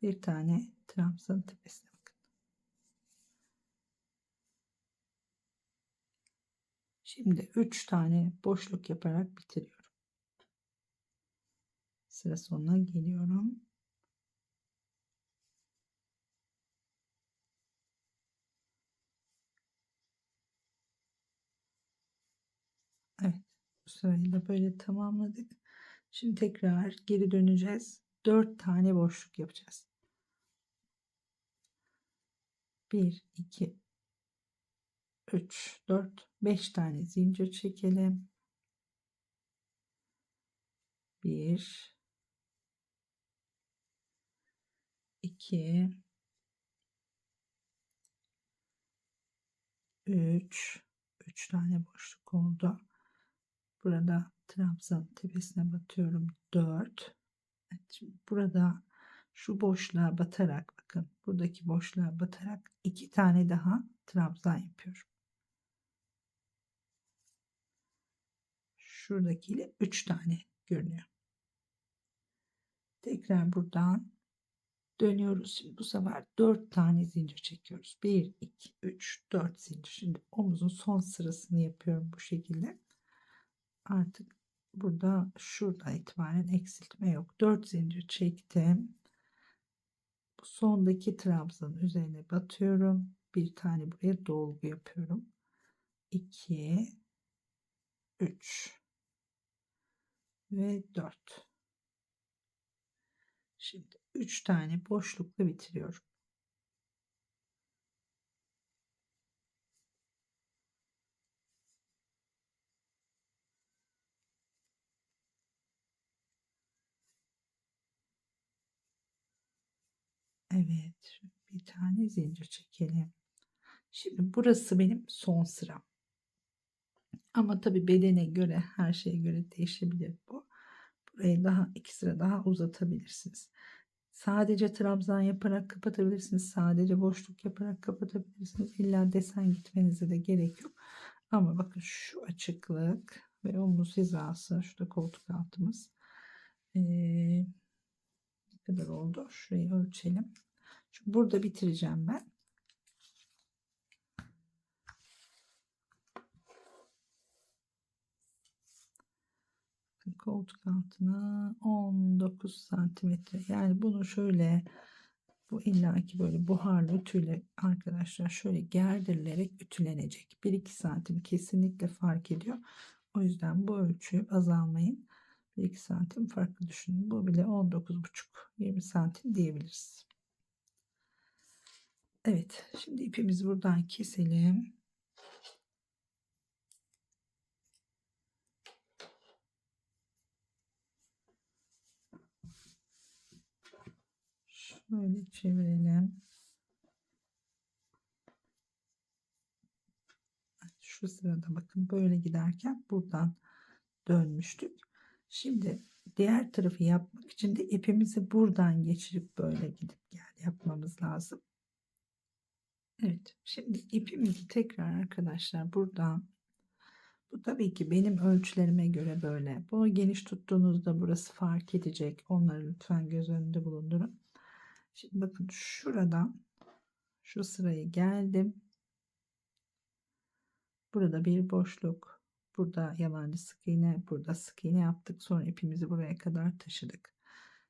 bir tane trabzanın tepesine bakın. Şimdi 3 tane boşluk yaparak bitiriyorum. Sıra sonuna geliyorum. Evet, bu sırayı da böyle tamamladık. Şimdi tekrar geri döneceğiz. 4 tane boşluk yapacağız. 1, 2, 3, 4, 5 tane zincir çekelim. 1, 2, 3 tane boşluk oldu. Burada trabzan tepesine batıyorum. 4. Evet, şimdi burada şu boşluğa batarak, bakın buradaki boşluğa batarak 2 tane daha trabzan yapıyorum. Şuradakiyle 3 tane görünüyor. Tekrar buradan dönüyoruz. Şimdi bu sefer 4 tane zincir çekiyoruz. 1, 2, 3, 4 zincir. Şimdi omuzun son sırasını yapıyorum bu şekilde. Artık burada şuradan itibaren eksiltme yok. 4 zincir çektim. Bu sondaki trabzanın üzerine batıyorum. Bir tane buraya dolgu yapıyorum. 2, 3 ve 4. Şimdi 3 tane boşlukla bitiriyorum. Evet, bir tane zincir çekelim. Şimdi burası benim son sıram. Ama tabii bedene göre, her şeye göre değişebilir bu. Burayı daha 2 sıra daha uzatabilirsiniz. Sadece trabzan yaparak kapatabilirsiniz. Sadece boşluk yaparak kapatabilirsiniz. İlla desen gitmenize de gerek yok. Ama bakın şu açıklık ve omuz hizası, şurada koltuk altımız. Ne kadar oldu? Şurayı ölçelim. Çünkü burada bitireceğim ben. Koltuk altına 19 santimetre. Yani bunu şöyle, bu illaki böyle buharlı ütüyle arkadaşlar şöyle gerdirilerek ütülenecek. 1-2 santim kesinlikle fark ediyor. O yüzden bu ölçüyü baz almayın. 1-2 santim farklı düşünün. Bu bile 19,5-20 santim diyebiliriz. Evet, şimdi ipimizi buradan keselim. Şöyle çevirelim. Şu sırada bakın böyle giderken buradan dönmüştük. Şimdi diğer tarafı yapmak için de ipimizi buradan geçirip böyle gidip gel yapmamız lazım. Evet, şimdi ipimizi tekrar arkadaşlar buradan, bu tabii ki benim ölçülerime göre böyle. Bunu geniş tuttuğunuzda burası fark edecek. Onları lütfen göz önünde bulundurun. Şimdi bakın şuradan şu sırayı geldim. Burada bir boşluk. Burada yalancı sık iğne. Burada sık iğne yaptık. Sonra ipimizi buraya kadar taşıdık.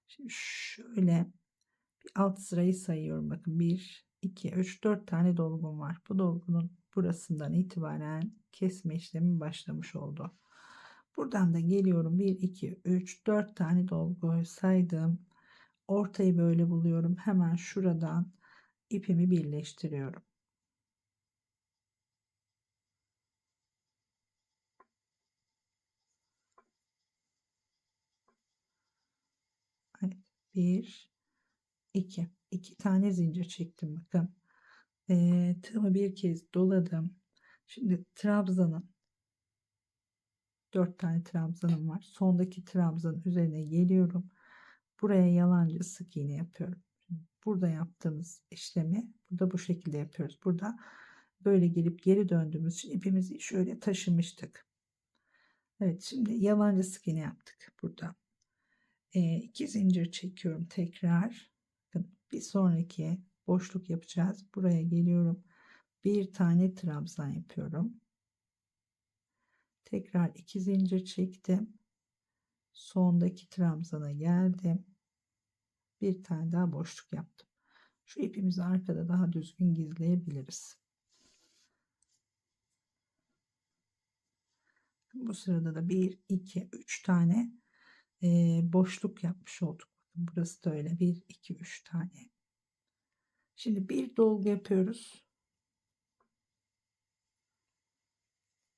Şimdi şöyle bir alt sırayı sayıyorum. Bakın 1, 2, 3, 4 tane dolgum var. Bu dolgunun burasından itibaren kesme işlemi başlamış oldu. Buradan da geliyorum. 1, 2, 3, 4 tane dolgu saydım. Ortayı böyle buluyorum. Hemen şuradan ipimi birleştiriyorum. Evet, 1, 2 tane zincir çektim bakın. Tığımı bir kez doladım. Şimdi trabzanın 4 tane trabzanım var. Sondaki trabzanın üzerine geliyorum. Buraya yalancı sık iğne yapıyorum. Burada yaptığımız işlemi burada bu şekilde yapıyoruz. Burada böyle gelip geri döndüğümüz için ipimizi şöyle taşımıştık. Evet, şimdi yalancı sık iğne yaptık burada. 2 zincir çekiyorum tekrar. Bir sonraki boşluk yapacağız. Buraya geliyorum. Bir tane trabzan yapıyorum. Tekrar 2 zincir çektim. Sondaki trabzana geldim. Bir tane daha boşluk yaptım. Şu ipimizi arkada daha düzgün gizleyebiliriz. Bu sırada da 1, 2, 3 tane boşluk yapmış olduk. Burası da öyle. 1, 2, 3 tane. Şimdi bir dolgu yapıyoruz.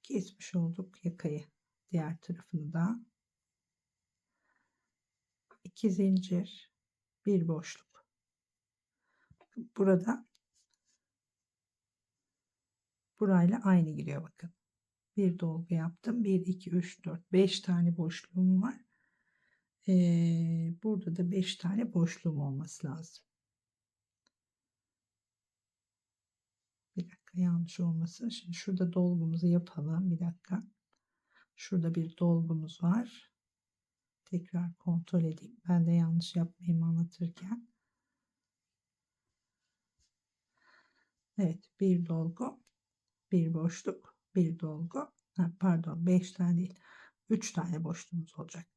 Kesmiş olduk yakayı. Diğer tarafını da 2 zincir, bir boşluk. Burada burayla aynı giriyor bakın. Bir dolgu yaptım. 1, 2, 3, 4, 5 tane boşluğum var. Burada da 5 tane boşluğum olması lazım. Bir dakika, yanlış olmasın. Şimdi şurada dolgumuzu yapalım. Bir dakika. Şurada bir dolgumuz var. Tekrar kontrol edeyim. Ben de yanlış yapmayayım anlatırken. Evet, bir dolgu, bir boşluk, bir dolgu. Pardon, 5 tane değil. 3 tane boşluğumuz olacak.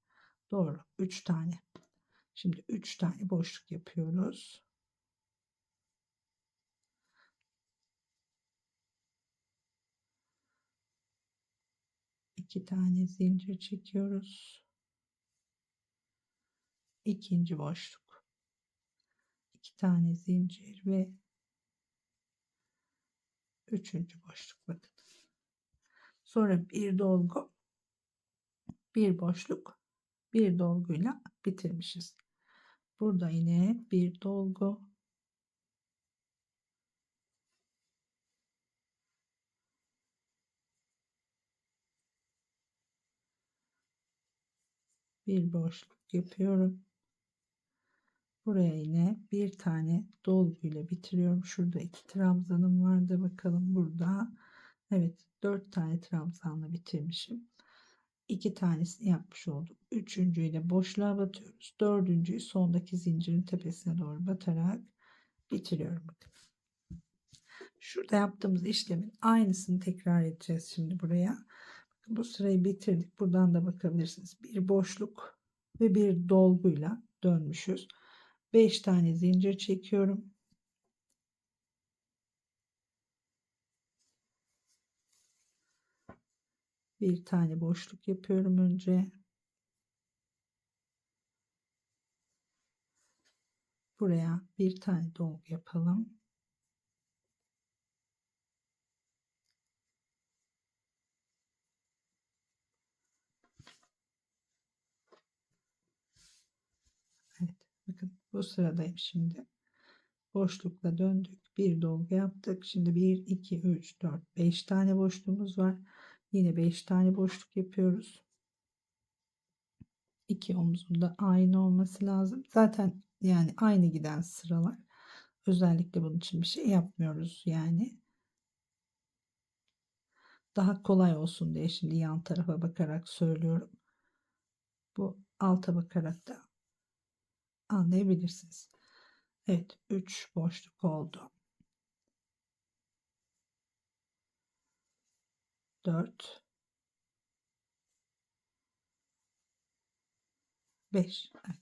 Doğru, 3 tane. Şimdi 3 tane boşluk yapıyoruz. 2 tane zincir çekiyoruz. İkinci boşluk. 2 tane zincir ve üçüncü boşluk. Bakın. Sonra bir dolgu, bir boşluk, bir dolguyla bitirmişiz. Burada yine bir dolgu, bir boşluk yapıyorum. Buraya yine bir tane dolguyla bitiriyorum. Şurada 2 trabzanım vardı. Bakalım burada. Evet, 4 tane trabzanla bitirmişim. 2 tanesini yapmış olduk. Üçüncüyü de boşluğa batıyoruz. Dördüncüyü sondaki zincirin tepesine doğru batarak bitiriyorum. Bakın. Şurada yaptığımız işlemin aynısını tekrar edeceğiz şimdi buraya. Bu sırayı bitirdik. Buradan da bakabilirsiniz. Bir boşluk ve bir dolguyla dönmüşüz. 5 tane zincir çekiyorum. Bir tane boşluk yapıyorum önce. Buraya bir tane dolgu yapalım. Evet, bakın bu sıradayım şimdi. Boşlukla döndük. Bir dolgu yaptık. Şimdi 1, 2, 3, 4, 5 tane boşluğumuz var. Yine 5 tane boşluk yapıyoruz. 2 omzunda aynı olması lazım. Zaten yani aynı giden sıralar. Özellikle bunun için bir şey yapmıyoruz yani. Daha kolay olsun diye şimdi yan tarafa bakarak söylüyorum. Bu alta bakarak da anlayabilirsiniz. Evet, 3 boşluk oldu. 4, 5. Evet.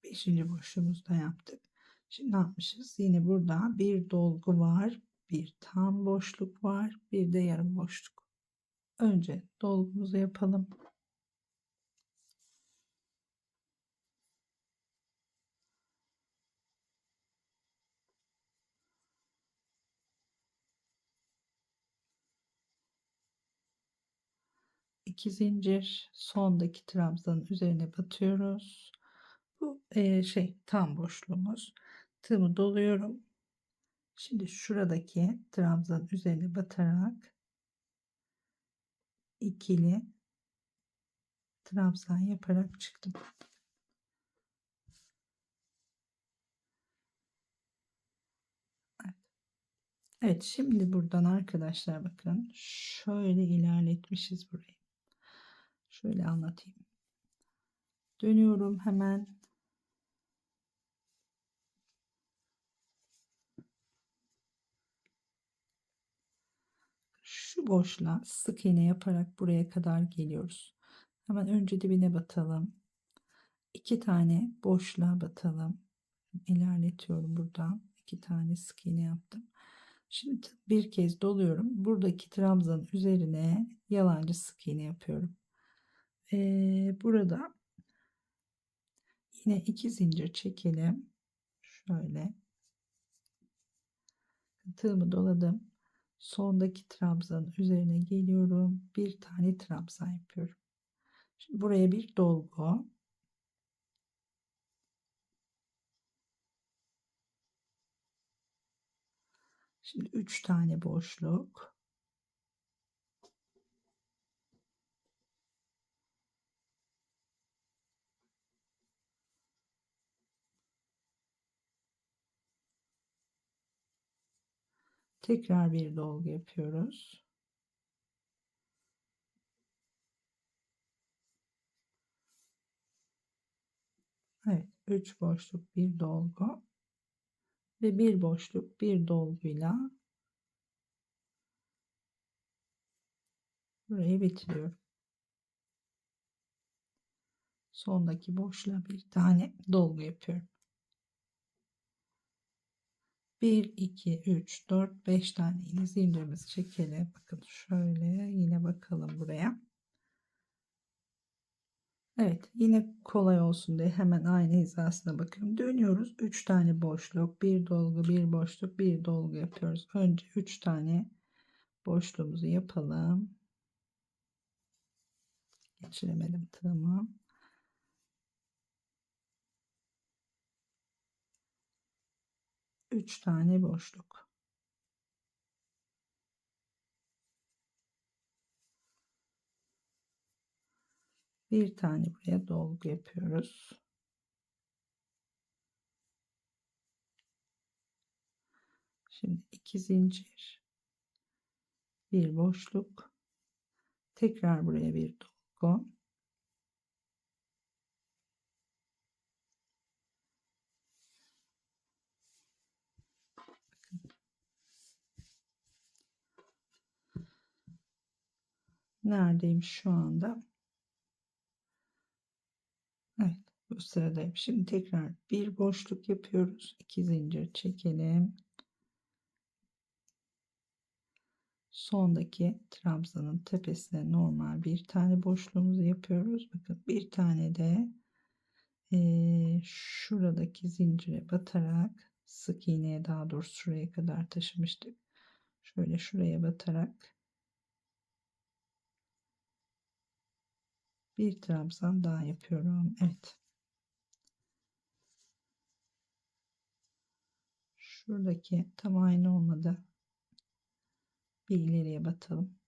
5. boşluğumuzu da yaptık. Şimdi ne yapmışız? Yine burada bir dolgu var, bir tam boşluk var, bir de yarım boşluk. Önce dolgumuzu yapalım. İki zincir, sondaki trabzanın üzerine batıyoruz. Bu tam boşluğumuz. Tığımı doluyorum. Şimdi şuradaki trabzanın üzerine batarak ikili trabzan yaparak çıktım. Evet, şimdi buradan arkadaşlar bakın şöyle ilerletmişiz burayı. Şöyle anlatayım. Dönüyorum hemen. Şu boşluğa sık iğne yaparak buraya kadar geliyoruz. Hemen önce dibine batalım. 2 tane boşluğa batalım. İlerletiyorum buradan. 2 tane sık iğne yaptım. Şimdi bir kez doluyorum. Buradaki trabzanın üzerine yalancı sık iğne yapıyorum. Burada yine 2 zincir çekelim. Şöyle tığımı doladım. Sondaki trabzanın üzerine geliyorum. Bir tane trabzan yapıyorum. Şimdi buraya bir dolgu. Şimdi 3 tane boşluk. Tekrar bir dolgu yapıyoruz. Evet, 3 boşluk bir dolgu ve bir boşluk bir dolguyla burayı bitiriyorum. Sondaki boşluğa bir tane dolgu yapıyorum. 1 2 3 4 5 tane yine zincirimizi çekelim. Bakın şöyle yine bakalım buraya. Evet, yine kolay olsun diye hemen aynı hizasına bakıyorum. Dönüyoruz. 3 tane boşluk, bir dolgu, bir boşluk, bir dolgu yapıyoruz. Önce 3 tane boşluğumuzu yapalım. Geçiremedim tığımı. 3 tane boşluk. Bir tane buraya dolgu yapıyoruz. Şimdi 2 zincir, bir boşluk, tekrar buraya bir dolgu. Neredeyim şu anda? Evet, bu sıradayım. Şimdi tekrar bir boşluk yapıyoruz. 2 zincir çekelim. Sondaki trabzanın tepesine normal bir tane boşluğumuzu yapıyoruz. Bakın bir tane de şuradaki zincire batarak sık iğneye, daha doğrusu şuraya kadar taşımıştık. Şöyle şuraya batarak bir trabzan daha yapıyorum. Evet. Şuradaki tam aynı olmadı. Bir ileriye batalım.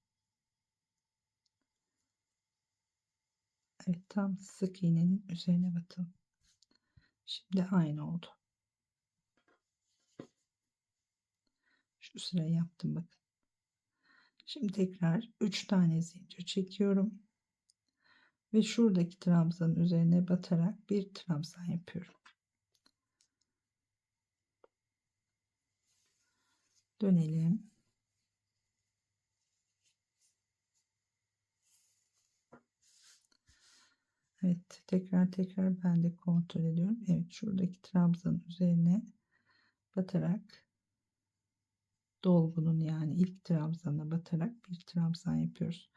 Evet, tam sık iğnenin üzerine batalım. Şimdi aynı oldu. Şu sırayı yaptım bakın. Şimdi tekrar 3 tane zincir çekiyorum ve şuradaki trabzanın üzerine batarak bir trabzan yapıyorum. Dönelim. Evet, tekrar ben de kontrol ediyorum. Evet, şuradaki trabzanın üzerine batarak dolgunun, yani ilk trabzana batarak bir trabzan yapıyoruz.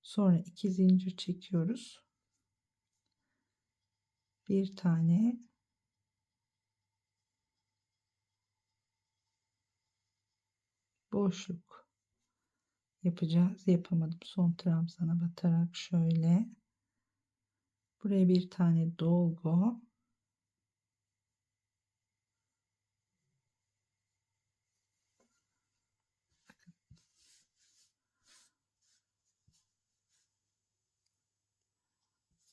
Sonra 2 zincir çekiyoruz. Bir tane boşluk yapacağız. Yapamadım. Son trabzana batarak şöyle buraya bir tane dolgu,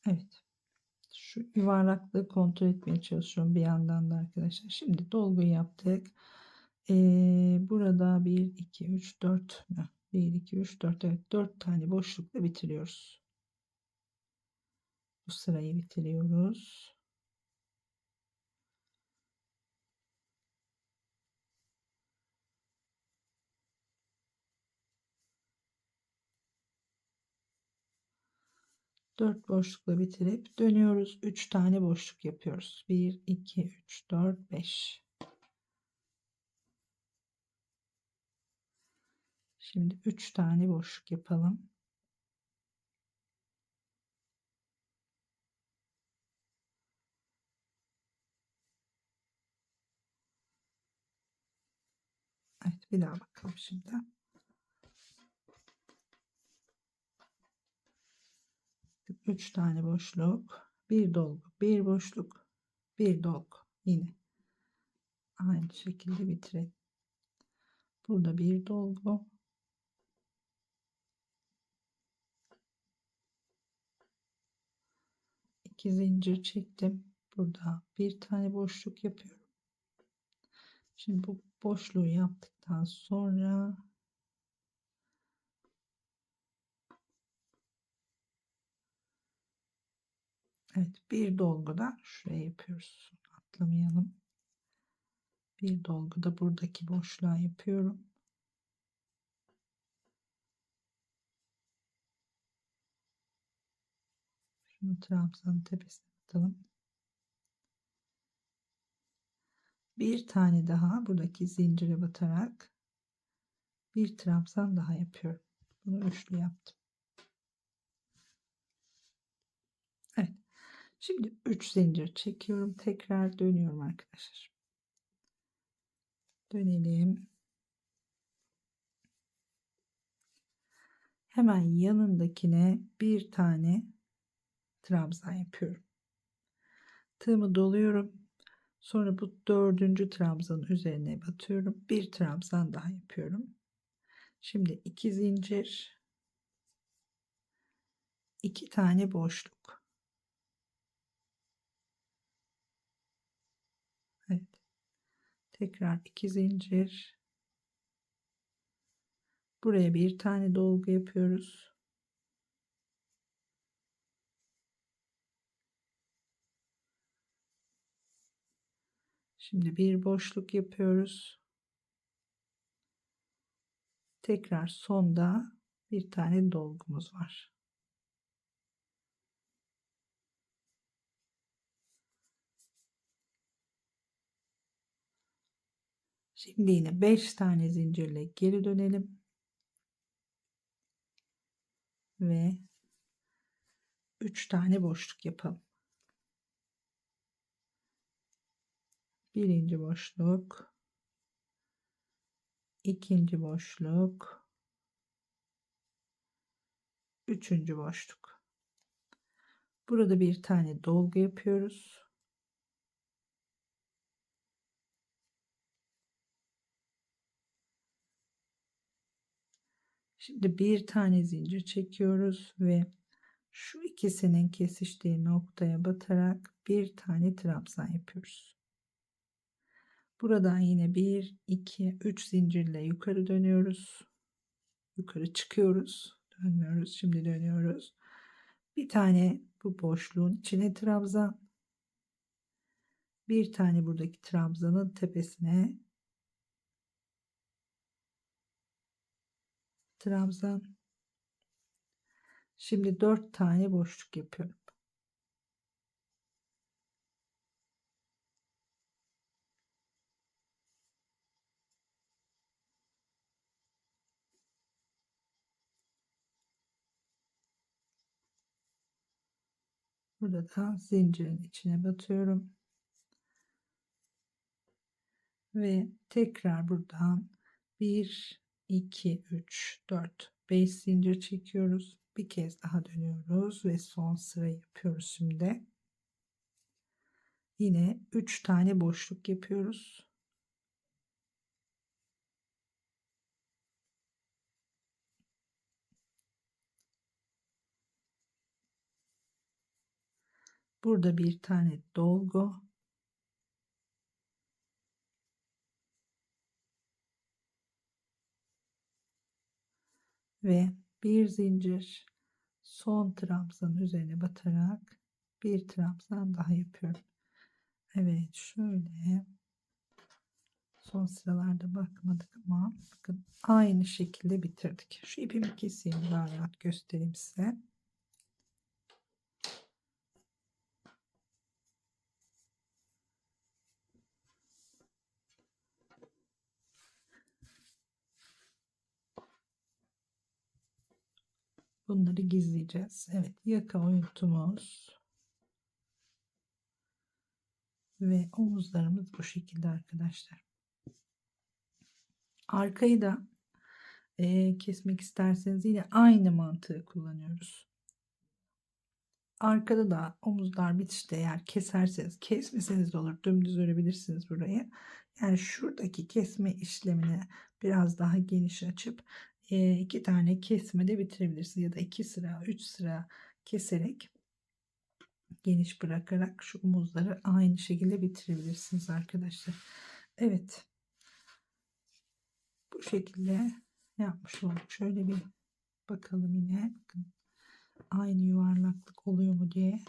evet, şu yuvarlaklığı kontrol etmeye çalışıyorum bir yandan da arkadaşlar. Şimdi dolgu yaptık. Burada 1 2 3 4 mü? 1 2 3 4, evet, 4 tane boşlukla bitiriyoruz. Bu sırayı bitiriyoruz. Dört boşlukla bitirip dönüyoruz. 3 tane boşluk yapıyoruz. 1 2 3 4 5. Şimdi 3 tane boşluk yapalım. Evet, bir daha bakalım şimdi. 3 tane boşluk, bir dolgu, bir boşluk, bir dolgu. Yine aynı şekilde bitirelim. Burada bir dolgu, 2 zincir çektim. Burada bir tane boşluk yapıyorum. Şimdi bu boşluğu yaptıktan sonra Evet, bir dolgu da şuraya yapıyoruz. Atlamayalım. Bir dolgu da buradaki boşluğa yapıyorum. Şunu trabzanın tepesine atalım. Bir tane daha buradaki zincire batarak bir trabzan daha yapıyorum. Bunu üçlü yaptım. Evet. Şimdi 3 zincir çekiyorum. Tekrar dönüyorum arkadaşlar. Dönelim. Hemen yanındakine bir tane trabzan yapıyorum. Tığımı doluyorum. Sonra bu dördüncü trabzanın üzerine batıyorum. Bir trabzan daha yapıyorum. Şimdi 2 zincir, 2 tane boşluk. Evet. Tekrar 2 zincir. Buraya bir tane dolgu yapıyoruz. Şimdi bir boşluk yapıyoruz. Tekrar sonda bir tane dolgumuz var. Şimdi yine 5 tane zincirle geri dönelim ve 3 tane boşluk yapalım. Birinci boşluk, ikinci boşluk, üçüncü boşluk. Burada bir tane dolgu yapıyoruz. Şimdi bir tane zincir çekiyoruz ve şu ikisinin kesiştiği noktaya batarak bir tane trabzan yapıyoruz. Buradan yine 1, 2, 3 zincirle yukarı dönüyoruz. Yukarı çıkıyoruz. Dönmüyoruz. Şimdi dönüyoruz. Bir tane bu boşluğun içine trabzan. Bir tane buradaki trabzanın tepesine trabzan. Şimdi 4 tane boşluk yapıyorum. Burada da zincirin içine batıyorum. Ve tekrar buradan 1, 2, 3, 4, 5 zincir çekiyoruz. Bir kez daha dönüyoruz ve son sırayı yapıyoruz şimdi. Yine 3 tane boşluk yapıyoruz. Burada bir tane dolgu. Ve bir zincir son trabzanın üzerine batarak bir trabzan daha yapıyorum. Evet, şöyle son sıralarda bakmadık ama bakın aynı şekilde bitirdik. Şu ipimi keseyim, daha rahat göstereyim size. Bunları gizleyeceğiz. Evet, yaka oyuntumuz ve omuzlarımız bu şekilde arkadaşlar. Arkayı da kesmek isterseniz yine aynı mantığı kullanıyoruz. Arkada da omuzlar bitişte, eğer keserseniz, kesmeseniz de olur, dümdüz örebilirsiniz burayı. Yani şuradaki kesme işlemini biraz daha geniş açıp 2 tane kesme de bitirebilirsiniz ya da 2 sıra 3 sıra keserek geniş bırakarak şu omuzları aynı şekilde bitirebilirsiniz arkadaşlar. Evet, bu şekilde yapmış olduk. Şöyle bir bakalım yine, bakın aynı yuvarlaklık oluyor mu diye.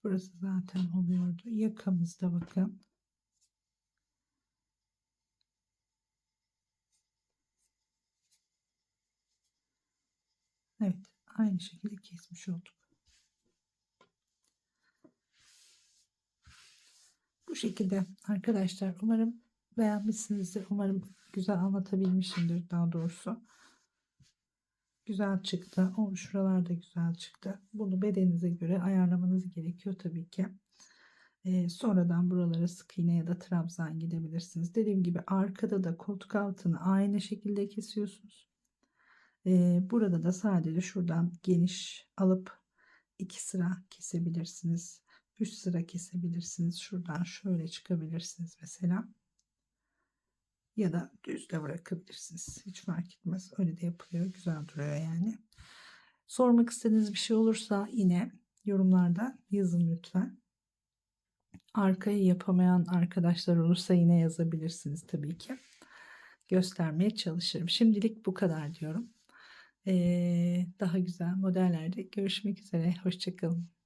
Burası zaten oluyordu. Yakamızda bakın. Evet, aynı şekilde kesmiş olduk. Bu şekilde arkadaşlar, umarım beğenmişsinizdir. Umarım güzel anlatabilmişimdir daha doğrusu. Güzel çıktı. O şuralar da güzel çıktı. Bunu bedeninize göre ayarlamanız gerekiyor tabii ki. Sonradan buralara sık iğne ya da trabzan gidebilirsiniz. Dediğim gibi arkada da koltuk altını aynı şekilde kesiyorsunuz. Burada da sadece şuradan geniş alıp 2 sıra kesebilirsiniz. 3 sıra kesebilirsiniz. Şuradan şöyle çıkabilirsiniz mesela. Ya da düz de bırakabilirsiniz. Hiç fark etmez. Öyle de yapılıyor. Güzel duruyor yani. Sormak istediğiniz bir şey olursa yine yorumlarda yazın lütfen. Arkayı yapamayan arkadaşlar olursa yine yazabilirsiniz tabii ki. Göstermeye çalışırım. Şimdilik bu kadar diyorum. Daha güzel modellerde görüşmek üzere. Hoşça kalın.